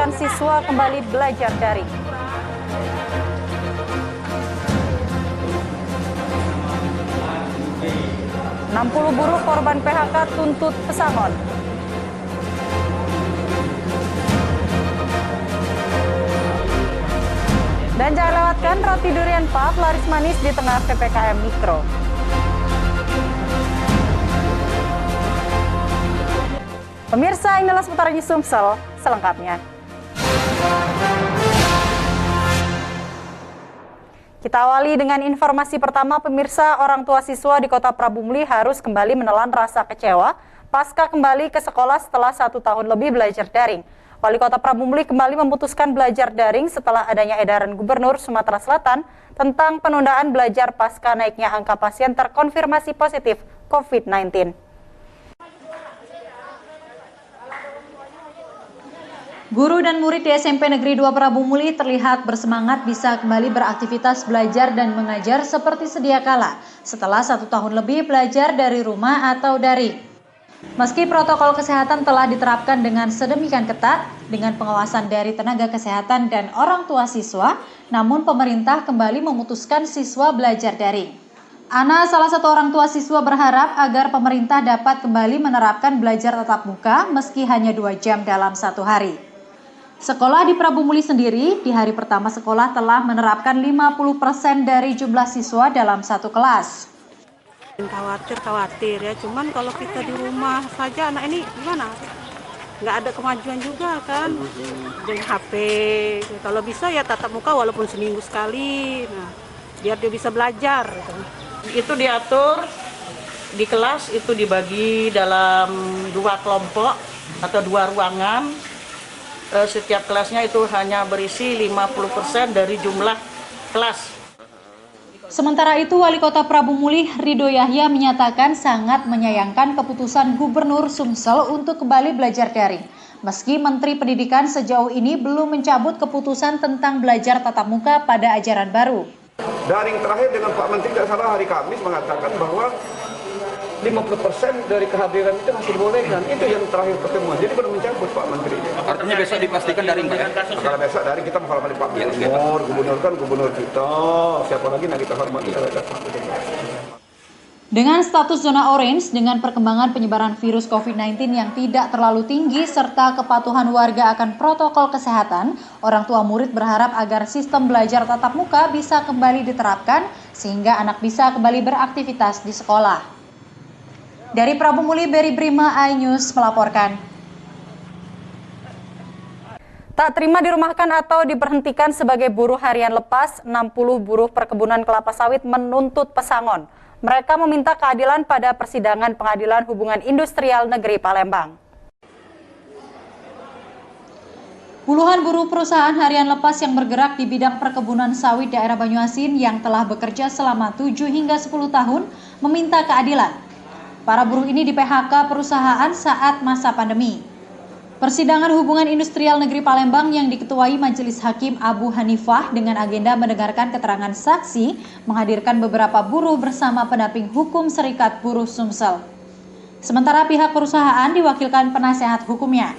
memutuskan siswa kembali belajar daring. Enam 60 buruh korban PHK tuntut pesangon. Dan jangan lewatkan roti durian puff laris manis di tengah PPKM Mikro. Pemirsa, inilah seputar di Sumsel selengkapnya. Kita awali dengan informasi pertama, pemirsa. Orang tua siswa di Kota Prabu Muli harus kembali menelan rasa kecewa pasca kembali ke sekolah setelah 1 tahun lebih belajar daring. Wali Kota Prabu Muli kembali memutuskan belajar daring setelah adanya edaran Gubernur Sumatera Selatan tentang penundaan belajar pasca naiknya angka pasien terkonfirmasi positif COVID-19. Guru dan murid di SMP Negeri 2 Prabu Muli terlihat bersemangat bisa kembali beraktivitas belajar dan mengajar seperti sedia kala setelah 1 tahun lebih belajar dari rumah atau daring. Meski protokol kesehatan telah diterapkan dengan sedemikian ketat dengan pengawasan dari tenaga kesehatan dan orang tua siswa, namun pemerintah kembali memutuskan siswa belajar daring. Ana, salah satu orang tua siswa, berharap agar pemerintah dapat kembali menerapkan belajar tatap muka meski hanya 2 jam dalam 1 hari. Sekolah di Prabu Muli sendiri di hari pertama sekolah telah menerapkan 50% dari jumlah siswa dalam 1 kelas. Khawatir ya, cuman kalau kita di rumah saja anak ini gimana? Nggak ada kemajuan juga kan, dengan HP. Kalau bisa ya tatap muka walaupun seminggu sekali, nah, biar dia bisa belajar. Itu diatur di kelas, itu dibagi dalam 2 kelompok atau 2 ruangan. Setiap kelasnya itu hanya berisi 50% dari jumlah kelas. Sementara itu, Wali Kota Prabu Muli Ridho Yahya menyatakan sangat menyayangkan keputusan Gubernur Sumsel untuk kembali belajar daring. Meski Menteri Pendidikan sejauh ini belum mencabut keputusan tentang belajar tatap muka pada ajaran baru. Daring terakhir dengan Pak Menteri tidak salah hari Kamis mengatakan bahwa 50% dari kehadiran itu masih dibolehkan. Itu yang terakhir pertemuan. Jadi baru mencabut Pak Menteri. Artinya besok dipastikan daring, Pak ya? Kalau besok daring kita menghormati Pak Gubernur kan gubernur kita. Siapa lagi yang kita hormati? Dengan status zona orange, dengan perkembangan penyebaran virus COVID-19 yang tidak terlalu tinggi serta kepatuhan warga akan protokol kesehatan, orang tua murid berharap agar sistem belajar tatap muka bisa kembali diterapkan sehingga anak bisa kembali beraktivitas di sekolah. Dari Prabu Muli, Beri Brima, iNews melaporkan. Tak terima dirumahkan atau diberhentikan sebagai buruh harian lepas, 60 buruh perkebunan kelapa sawit menuntut pesangon. Mereka meminta keadilan pada persidangan Pengadilan Hubungan Industrial Negeri Palembang. Puluhan buruh perusahaan harian lepas yang bergerak di bidang perkebunan sawit daerah Banyuasin yang telah bekerja selama 7 hingga 10 tahun meminta keadilan. Para buruh ini di PHK perusahaan saat masa pandemi. Persidangan Hubungan Industrial Negeri Palembang yang diketuai Majelis Hakim Abu Hanifah dengan agenda mendengarkan keterangan saksi menghadirkan beberapa buruh bersama pendamping hukum Serikat Buruh Sumsel. Sementara pihak perusahaan diwakilkan penasehat hukumnya.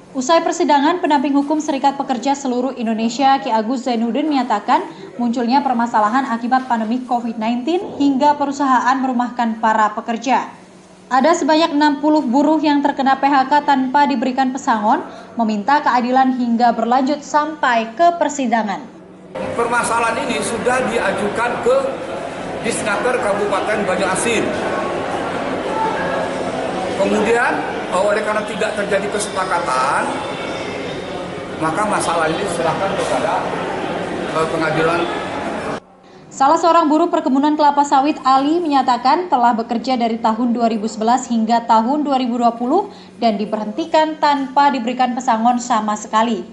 Usai persidangan, pendamping hukum Serikat Pekerja Seluruh Indonesia Ki Agus Zainuddin menyatakan munculnya permasalahan akibat pandemi COVID-19 hingga perusahaan merumahkan para pekerja. Ada sebanyak 60 buruh yang terkena PHK tanpa diberikan pesangon, meminta keadilan hingga berlanjut sampai ke persidangan. Permasalahan ini sudah diajukan ke Disnaker Kabupaten Banyuasin. Kemudian oleh karena tidak terjadi kesepakatan, maka masalah ini diserahkan kepada pengadilan. Salah seorang buruh perkebunan kelapa sawit, Ali, menyatakan telah bekerja dari tahun 2011 hingga tahun 2020 dan diberhentikan tanpa diberikan pesangon sama sekali.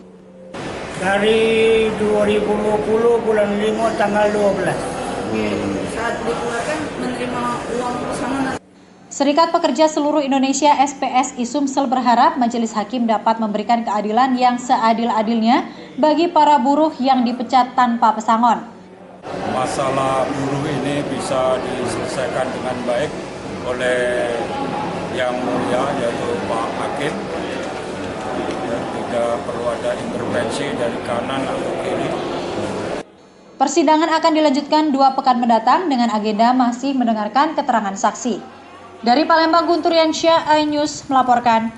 Dari 2020 bulan 5 tanggal 12. Saat dikeluarkan menerima uang pesangon. Serikat Pekerja Seluruh Indonesia SPSI Sumsel berharap Majelis Hakim dapat memberikan keadilan yang seadil-adilnya bagi para buruh yang dipecat tanpa pesangon. Masalah buruh ini bisa diselesaikan dengan baik oleh Yang Mulia yaitu Pak Hakim. perlu ada intervensi dari kanan atau kiri. Persidangan akan dilanjutkan 2 pekan mendatang dengan agenda masih mendengarkan keterangan saksi. Dari Palembang, Guntur Yansyah, iNews melaporkan.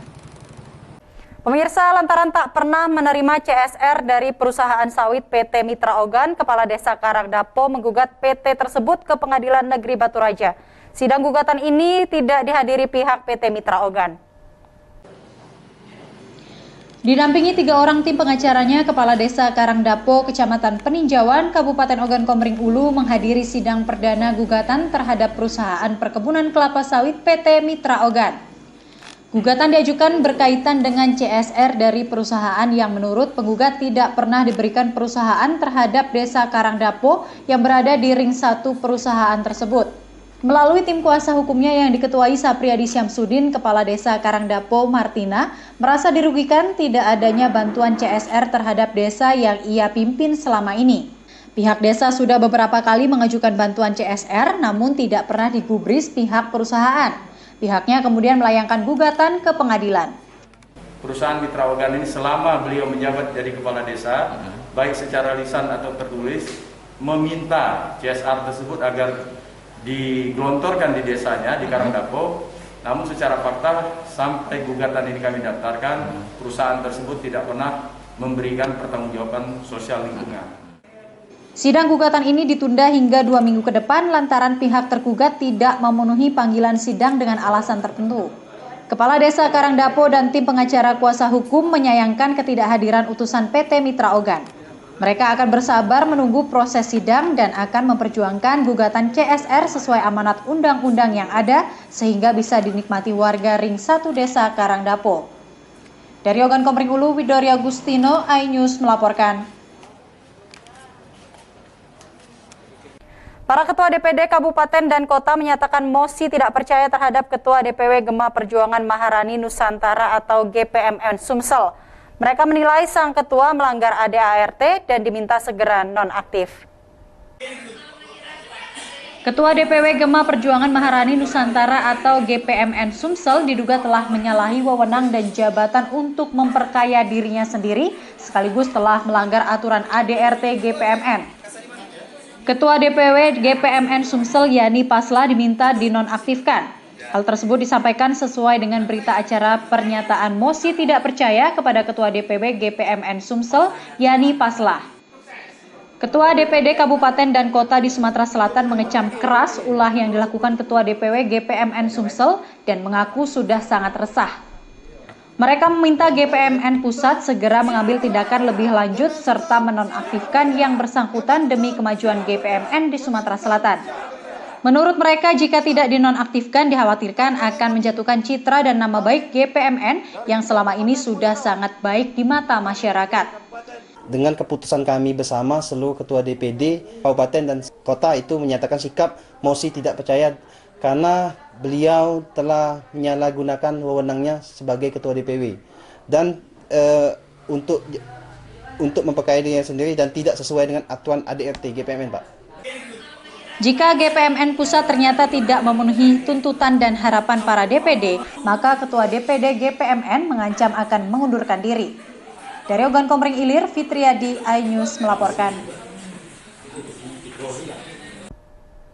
Pemirsa, lantaran tak pernah menerima CSR dari perusahaan sawit PT Mitra Ogan, Kepala Desa Karangdapo menggugat PT tersebut ke Pengadilan Negeri Batu Raja. Sidang gugatan ini tidak dihadiri pihak PT Mitra Ogan. Didampingi 3 orang tim pengacaranya, Kepala Desa Karangdapo, Kecamatan Peninjauan, Kabupaten Ogan Komering Ulu menghadiri sidang perdana gugatan terhadap perusahaan perkebunan kelapa sawit PT Mitra Ogan. Gugatan diajukan berkaitan dengan CSR dari perusahaan yang menurut penggugat tidak pernah diberikan perusahaan terhadap Desa Karangdapo yang berada di ring 1 perusahaan tersebut. Melalui tim kuasa hukumnya yang diketuai Sapriyadi Syamsuddin, Kepala Desa Karangdapo Martina merasa dirugikan tidak adanya bantuan CSR terhadap desa yang ia pimpin selama ini. Pihak desa sudah beberapa kali mengajukan bantuan CSR namun tidak pernah digubris pihak perusahaan. Pihaknya kemudian melayangkan gugatan ke pengadilan. Perusahaan Mitra Ogan ini selama beliau menjabat jadi kepala desa, baik secara lisan atau tertulis, meminta CSR tersebut agar digelontorkan di desanya, di Karangdapo. Namun secara fakta sampai gugatan ini kami daftarkan, perusahaan tersebut tidak pernah memberikan pertanggungjawaban sosial lingkungan. Sidang gugatan ini ditunda hingga 2 minggu ke depan lantaran pihak tergugat tidak memenuhi panggilan sidang dengan alasan tertentu. Kepala Desa Karangdapo dan tim pengacara kuasa hukum menyayangkan ketidakhadiran utusan PT Mitra Ogan. Mereka akan bersabar menunggu proses sidang dan akan memperjuangkan gugatan CSR sesuai amanat undang-undang yang ada sehingga bisa dinikmati warga ring 1 Desa Karangdapo. Dari Ogan Komering Ulu, Widoria Agustino, iNews melaporkan. Para Ketua DPD Kabupaten dan Kota menyatakan mosi tidak percaya terhadap Ketua DPW Gema Perjuangan Maharani Nusantara atau GPMN Sumsel. Mereka menilai sang ketua melanggar ADART dan diminta segera nonaktif. Ketua DPW Gema Perjuangan Maharani Nusantara atau GPMN Sumsel diduga telah menyalahi wewenang dan jabatan untuk memperkaya dirinya sendiri sekaligus telah melanggar aturan ADART GPMN. Ketua DPW GPMN Sumsel Yani Paslah diminta dinonaktifkan. Hal tersebut disampaikan sesuai dengan berita acara pernyataan mosi tidak percaya kepada Ketua DPW GPMN Sumsel, Yani Paslah. Ketua DPD Kabupaten dan Kota di Sumatera Selatan mengecam keras ulah yang dilakukan Ketua DPW GPMN Sumsel dan mengaku sudah sangat resah. Mereka meminta GPMN Pusat segera mengambil tindakan lebih lanjut serta menonaktifkan yang bersangkutan demi kemajuan GPMN di Sumatera Selatan. Menurut mereka, jika tidak dinonaktifkan dikhawatirkan akan menjatuhkan citra dan nama baik GPMN yang selama ini sudah sangat baik di mata masyarakat. Dengan keputusan kami bersama seluruh Ketua DPD Kabupaten dan Kota itu menyatakan sikap mosi tidak percaya karena beliau telah menyalahgunakan wewenangnya sebagai Ketua DPW dan untuk memperkaya dirinya sendiri dan tidak sesuai dengan aturan ADART GPMN, Pak. Jika GPMN Pusat ternyata tidak memenuhi tuntutan dan harapan para DPD, maka Ketua DPD GPMN mengancam akan mengundurkan diri. Dari Ogan Komering Ilir, Fitriadi, iNews melaporkan.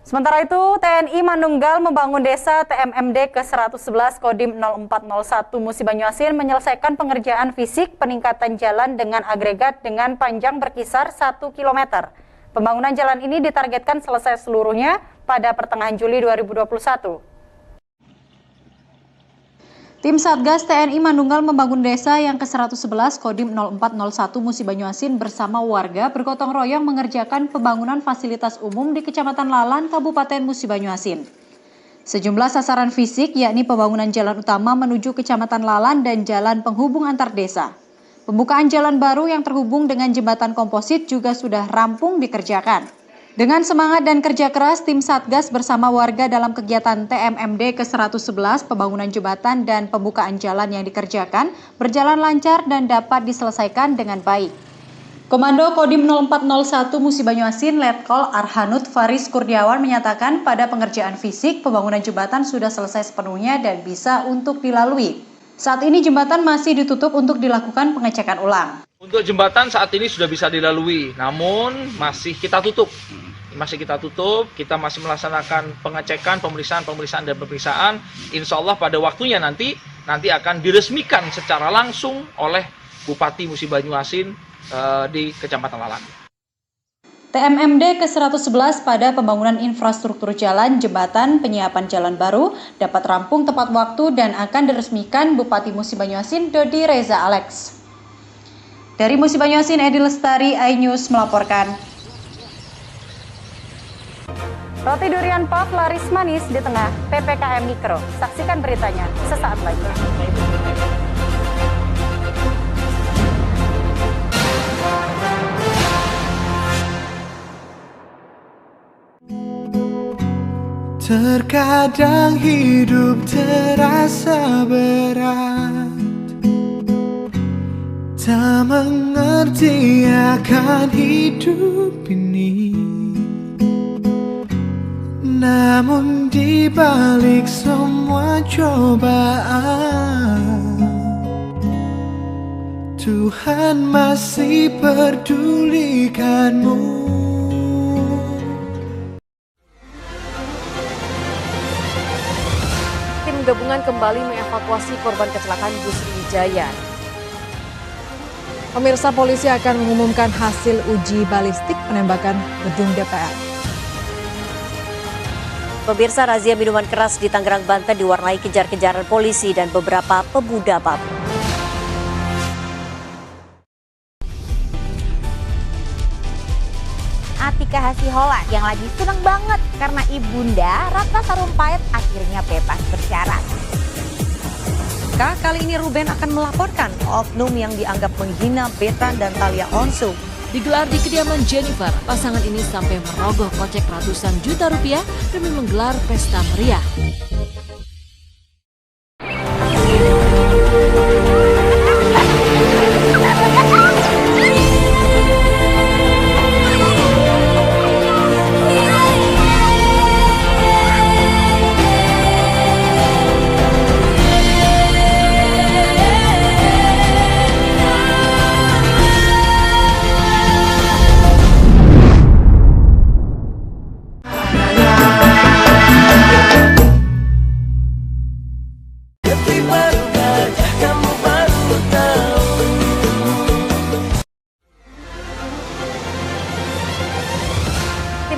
Sementara itu, TNI Manunggal membangun desa TMMD ke-111 Kodim 0401 Musi Banyuasin menyelesaikan pengerjaan fisik peningkatan jalan dengan agregat dengan panjang berkisar 1 km. Pembangunan jalan ini ditargetkan selesai seluruhnya pada pertengahan Juli 2021. Tim Satgas TNI Manunggal membangun desa yang ke-111 Kodim 0401 Musi Banyuasin bersama warga bergotong royong mengerjakan pembangunan fasilitas umum di Kecamatan Lalan, Kabupaten Musi Banyuasin. Sejumlah sasaran fisik yakni pembangunan jalan utama menuju Kecamatan Lalan dan jalan penghubung antar desa. Pembukaan jalan baru yang terhubung dengan jembatan komposit juga sudah rampung dikerjakan. Dengan semangat dan kerja keras, tim Satgas bersama warga dalam kegiatan TMMD ke-111, pembangunan jembatan dan pembukaan jalan yang dikerjakan berjalan lancar dan dapat diselesaikan dengan baik. Komando Kodim 0401 Musi Banyuasin Letkol Arhanud Faris Kurniawan menyatakan pada pengerjaan fisik, pembangunan jembatan sudah selesai sepenuhnya dan bisa untuk dilalui. Saat ini jembatan masih ditutup untuk dilakukan pengecekan ulang. Untuk jembatan saat ini sudah bisa dilalui, namun masih kita tutup. Kita masih melaksanakan pengecekan, pemeriksaan. Insya Allah pada waktunya nanti akan diresmikan secara langsung oleh Bupati Musi Banyuasin di Kecamatan Lalan. TMMD ke-111 pada pembangunan infrastruktur jalan, jembatan, penyiapan jalan baru dapat rampung tepat waktu dan akan diresmikan Bupati Musi Banyuasin Dodi Reza Alex. Dari Musi Banyuasin, Edi Lestari, iNews melaporkan. Roti durian puff laris manis di tengah PPKM Mikro. Saksikan beritanya sesaat lagi. Terkadang hidup terasa berat, tak mengerti akan hidup ini. Namun di balik semua cobaan, Tuhan masih pedulikanmu. Tim gabungan kembali mengevakuasi korban kecelakaan bus Sriwijaya. Pemirsa, polisi akan mengumumkan hasil uji balistik penembakan gedung DPR. Pemirsa, razia minuman keras di Tangerang, Banten diwarnai kejar-kejaran polisi dan beberapa pemuda PAB. Atika Hasiholan yang lagi seneng banget karena ibunda Ratna Sarumpait akhirnya bebas bersyarat. Kali ini Ruben akan melaporkan oknum yang dianggap menghina Betan dan Thalia Onsu. Digelar di kediaman Jennifer, pasangan ini sampai merogoh kocek ratusan juta rupiah demi menggelar pesta meriah.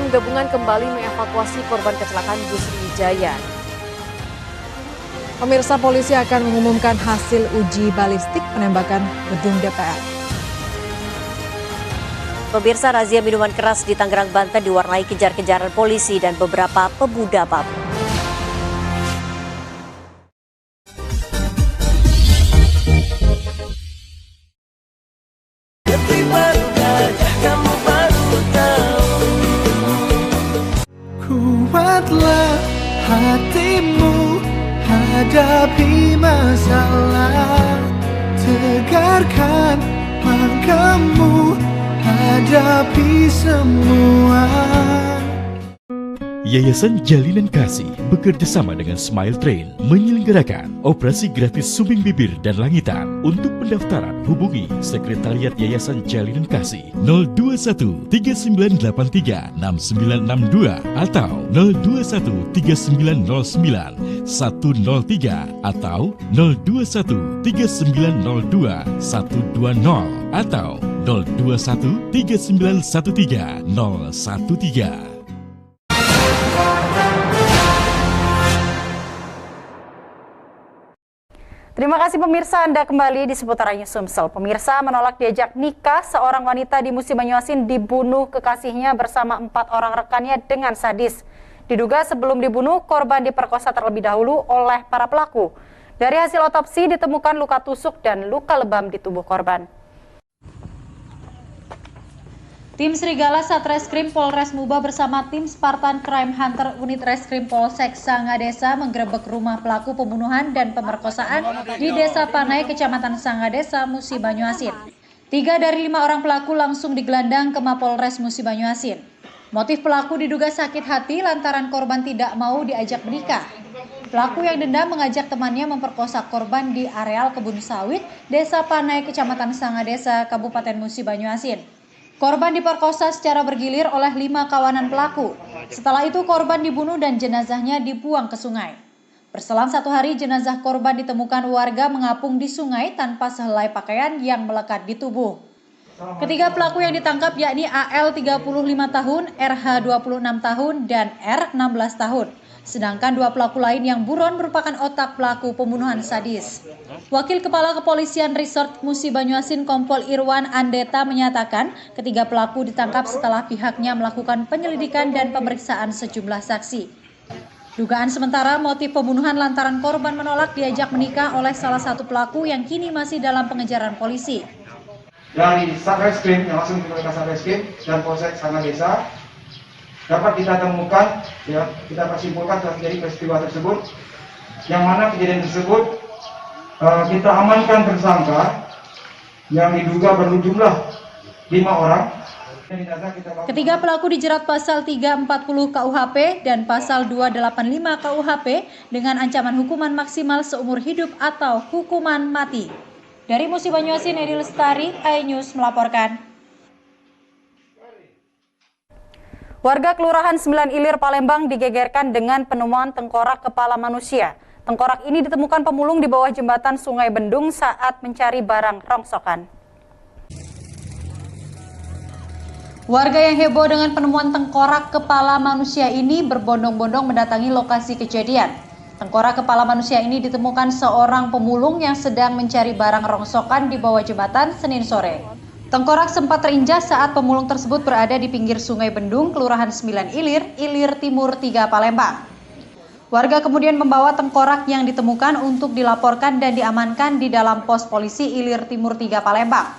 Gabungan kembali mengevakuasi korban kecelakaan bus Sriwijaya. Pemirsa, polisi akan mengumumkan hasil uji balistik penembakan gedung DPR. Pemirsa, razia minuman keras di Tangerang, Banten diwarnai kejar-kejaran polisi dan beberapa pemuda PAB. Kuatlah hatimu hadapi masalah, tegarkan langkahmu hadapi semua. Yayasan Jalinan Kasih bekerjasama dengan Smile Train menyelenggarakan operasi gratis sumbing bibir dan langitan. Untuk pendaftaran hubungi Sekretariat Yayasan Jalinan Kasih 021 3983 6962 atau 021 3909 103 atau 021 3902 120 atau 021 3913 013. Terima kasih pemirsa, Anda kembali di seputaran News Sumsel. Pemirsa, menolak diajak nikah, seorang wanita di Musi Banyuasin dibunuh kekasihnya bersama 4 orang rekannya dengan sadis. Diduga sebelum dibunuh, korban diperkosa terlebih dahulu oleh para pelaku. Dari hasil otopsi ditemukan luka tusuk dan luka lebam di tubuh korban. Tim Serigala Satreskrim Polres Muba bersama tim Spartan Crime Hunter Unit Reskrim Polsek Sangadesa menggerebek rumah pelaku pembunuhan dan pemerkosaan di Desa Panai, Kecamatan Sangadesa, Musi Banyuasin. 3 dari 5 orang pelaku langsung digelandang ke Mapolres Musi Banyuasin. Motif pelaku diduga sakit hati lantaran korban tidak mau diajak menikah. Pelaku yang dendam mengajak temannya memperkosa korban di areal kebun sawit, Desa Panai, Kecamatan Sangadesa, Kabupaten Musi Banyuasin. Korban diperkosa secara bergilir oleh 5 kawanan pelaku. Setelah itu korban dibunuh dan jenazahnya dibuang ke sungai. Berselang 1 hari, jenazah korban ditemukan warga mengapung di sungai tanpa sehelai pakaian yang melekat di tubuh. Ketiga pelaku yang ditangkap yakni AL 35 tahun, RH 26 tahun, dan R 16 tahun. Sedangkan 2 pelaku lain yang buron merupakan otak pelaku pembunuhan sadis. Wakil Kepala Kepolisian Resort Musi Banyuasin Kompol Irwan Andeta menyatakan ketiga pelaku ditangkap setelah pihaknya melakukan penyelidikan dan pemeriksaan sejumlah saksi. Dugaan sementara motif pembunuhan lantaran korban menolak diajak menikah oleh salah satu pelaku yang kini masih dalam pengejaran polisi. Dari Satreskrim yang langsung ke Satreskrim dan Polsek Sangadesa dapat kita temukan, ya, kita simpulkan telah terjadi peristiwa tersebut, yang mana kejadian tersebut kita amankan tersangka yang diduga berjumlah 5 orang. Ketiga pelaku dijerat pasal 340 KUHP dan pasal 285 KUHP dengan ancaman hukuman maksimal seumur hidup atau hukuman mati. Dari Musi Banyuasin, Edi Lestari, iNews melaporkan. Warga Kelurahan 9 Ilir, Palembang digegerkan dengan penemuan tengkorak kepala manusia. Tengkorak ini ditemukan pemulung di bawah jembatan Sungai Bendung saat mencari barang rongsokan. Warga yang heboh dengan penemuan tengkorak kepala manusia ini berbondong-bondong mendatangi lokasi kejadian. Tengkorak kepala manusia ini ditemukan seorang pemulung yang sedang mencari barang rongsokan di bawah jembatan Senin sore. Tengkorak sempat terinjak saat pemulung tersebut berada di pinggir Sungai Bendung, Kelurahan 9 Ilir, Ilir Timur 3, Palembang. Warga kemudian membawa tengkorak yang ditemukan untuk dilaporkan dan diamankan di dalam pos polisi Ilir Timur 3, Palembang.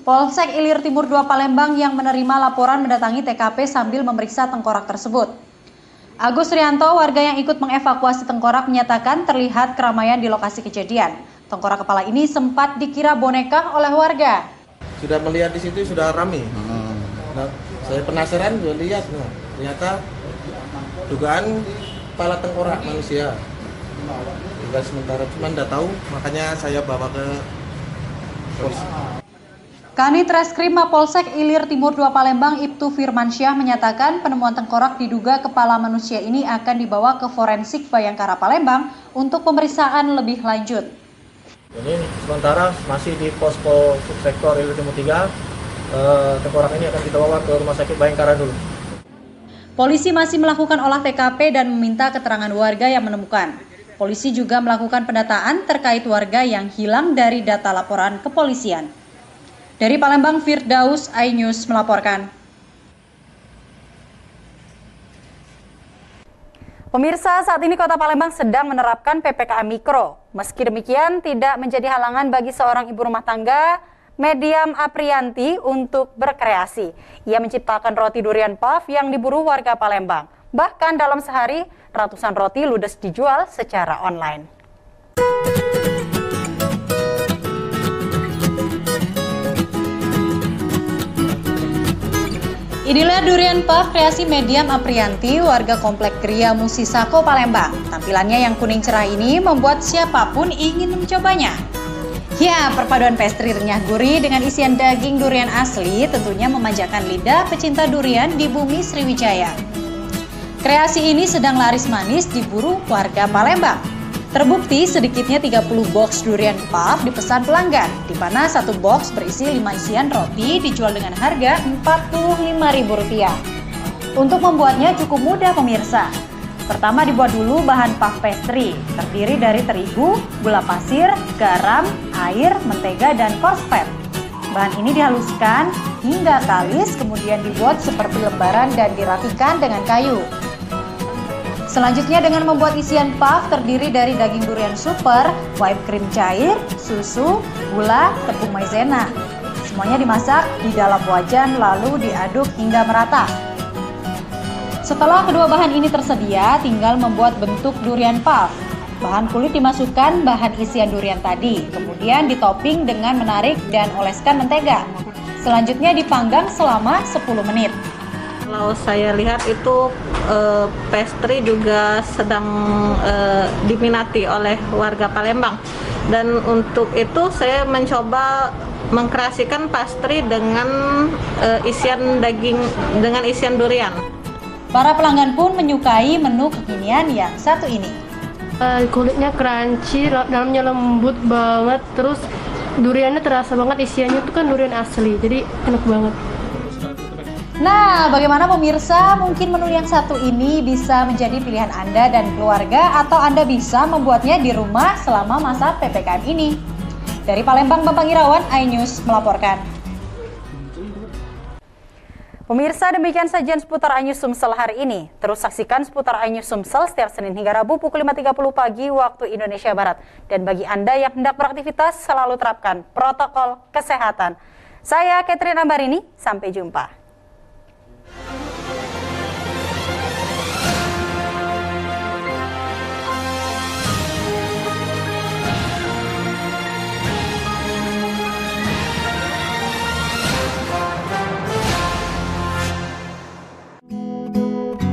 Polsek Ilir Timur 2, Palembang yang menerima laporan mendatangi TKP sambil memeriksa tengkorak tersebut. Agus Rianto, warga yang ikut mengevakuasi tengkorak, menyatakan terlihat keramaian di lokasi kejadian. Tengkorak kepala ini sempat dikira boneka oleh warga. Sudah melihat di situ sudah ramai. Nah, saya penasaran juga lihat, ternyata dugaan kepala tengkorak manusia. Dugaan sementara cuma tidak tahu, makanya saya bawa ke polisi. Kanit Reskrim Mapolsek Ilir Timur 2 Palembang Ibtu Firmansyah menyatakan penemuan tengkorak diduga kepala manusia ini akan dibawa ke forensik Bayangkara Palembang untuk pemeriksaan lebih lanjut. Ini sementara masih di posko subsektor Ilir Timur 3, tengkorak ini akan kita bawa ke Rumah Sakit Bayangkara dulu. Polisi masih melakukan olah TKP dan meminta keterangan warga yang menemukan. Polisi juga melakukan pendataan terkait warga yang hilang dari data laporan kepolisian. Dari Palembang, Firdaus, iNews melaporkan. Pemirsa, saat ini Kota Palembang sedang menerapkan PPKM Mikro. Meski demikian, tidak menjadi halangan bagi seorang ibu rumah tangga, Mediam Aprianti, untuk berkreasi. Ia menciptakan roti durian puff yang diburu warga Palembang. Bahkan dalam sehari, ratusan roti ludes dijual secara online. Inilah durian puff kreasi Mediam Aprianti, warga Komplek Gria Musi Sako, Palembang. Tampilannya yang kuning cerah ini membuat siapapun ingin mencobanya. Ya, perpaduan pastry renyah gurih dengan isian daging durian asli tentunya memanjakan lidah pecinta durian di bumi Sriwijaya. Kreasi ini sedang laris manis diburu warga Palembang. Terbukti sedikitnya 30 box durian puff dipesan pelanggan, di mana satu box berisi 5 isian roti dijual dengan harga Rp45.000. Untuk membuatnya cukup mudah pemirsa. Pertama dibuat dulu bahan puff pastry, terdiri dari terigu, gula pasir, garam, air, mentega, dan korsfet. Bahan ini dihaluskan hingga kalis, kemudian dibuat seperti lembaran dan dirapikan dengan kayu. Selanjutnya dengan membuat isian puff terdiri dari daging durian super, whipped cream cair, susu, gula, tepung maizena. Semuanya dimasak di dalam wajan lalu diaduk hingga merata. Setelah kedua bahan ini tersedia, tinggal membuat bentuk durian puff. Bahan kulit dimasukkan bahan isian durian tadi, kemudian ditopping dengan menarik dan oleskan mentega. Selanjutnya dipanggang selama 10 menit. Kalau saya lihat itu pastry juga sedang diminati oleh warga Palembang. Dan untuk itu saya mencoba mengkreasikan pastry dengan isian daging, dengan isian durian. Para pelanggan pun menyukai menu kekinian yang satu ini. Kulitnya crunchy, dalamnya lembut banget, terus duriannya terasa banget, isiannya itu kan durian asli, jadi enak banget. Nah, bagaimana pemirsa? Mungkin menu yang satu ini bisa menjadi pilihan Anda dan keluarga, atau Anda bisa membuatnya di rumah selama masa PPKM ini. Dari Palembang, Bambang Irawan, iNews melaporkan. Pemirsa, demikian sajian seputar iNews Sumsel hari ini. Terus saksikan seputar iNews Sumsel setiap Senin hingga Rabu pukul 5.30 pagi waktu Indonesia Barat. Dan bagi Anda yang hendak beraktivitas, selalu terapkan protokol kesehatan. Saya Catherine Ambarini, sampai jumpa.